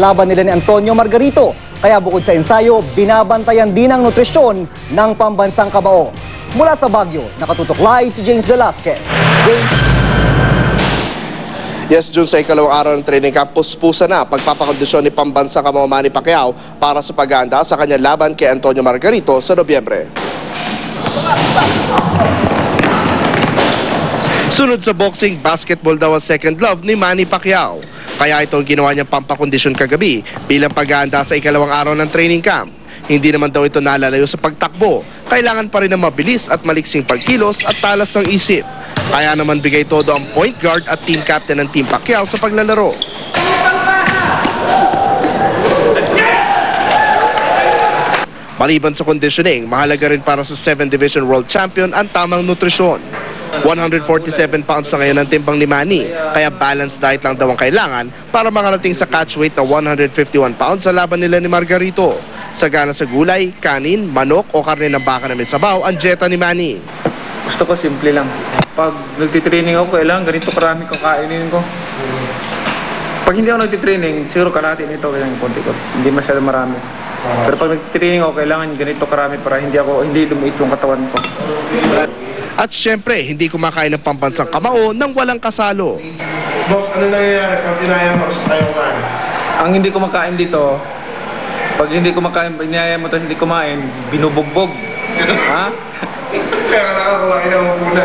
Laban nila ni Antonio Margarito. Kaya bukod sa ensayo, binabantayan din ang nutrisyon ng pambansang kabao. Mula sa Baguio, nakatutok live si James Velasquez. James. Yes, Jun, sa ikalawang araw ng training camp, puspusa na pagpapakondisyon ni pambansang kabao Manny Pacquiao para sa pag-aanda sa kanyang laban kay Antonio Margarito sa Nobyembre. Sunod sa boxing, basketball daw ang second love ni Manny Pacquiao. Kaya ito ang ginawa niyang pampakondisyon kagabi bilang pag-aanda sa ikalawang araw ng training camp. Hindi naman daw ito nalalayo sa pagtakbo. Kailangan pa rin ng mabilis at maliksing pagkilos at talas ng isip. Kaya naman bigay todo ang point guard at team captain ng Team Pacquiao sa paglalaro. Maliban sa conditioning, mahalaga rin para sa 7th Division World Champion ang tamang nutrisyon. 147 pounds na ngayon ang timbang ni Manny, kaya balanced diet lang daw ang kailangan para makarating sa catch weight na 151 pounds sa laban nila ni Margarito. Sagana sa gulay, kanin, manok o karne ng baka na may sabaw ang dieta ni Manny. Gusto ko simple lang. Pag nagtitraining ako, kailangan ganito karami kakainin ko. Pag hindi ako nagtitraining, siguro kalahati nito kailangan konti ko. Hindi masyado marami. Pero pag nagtitraining ako, kailangan ganito karami para hindi lumiit yung katawan ko. At syempre, hindi kumakain ng pambansang kamao nang walang kasalo. Boss, ano nangyayari pag dinaya mo sa tayo man? Ang hindi kumakain dito, pag hindi kumakain, pag niyaya mo tapos hindi kumain, binubugbog. Ha? Kaya nakakakuhain ang muna.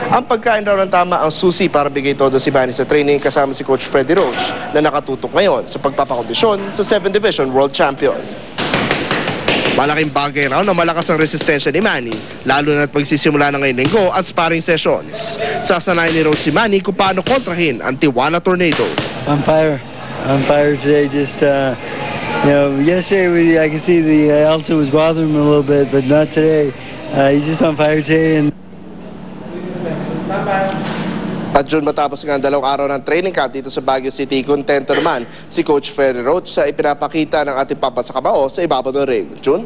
Ang pagkain raw ng tama ang susi para bigay todo si Manny sa training kasama si Coach Freddy Roach na nakatutok ngayon sa pagpapakondisyon sa 7th Division World Champion. Malaking bagay raw na malakas ang resistensya ni Manny, lalo na't pagsisimula na ngayong linggo ang sparring sessions. Sasanayin ni Roach si Manny kung paano kontrahin ang Tijuana Tornado. I'm fire. I'm fired today. Just, yesterday I can see the altitude was bothering him a little bit, but not today. He's just on fire today. And At June, matapos nga ang dalawang araw ng training camp dito sa Baguio City, kontento naman si Coach Freddy Roach sa ipinapakita ng ating pambansang kabao sa ibabaw ng ring. June?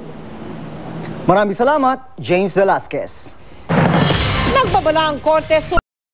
Maraming salamat, James Velasquez. Nagbabala ang korte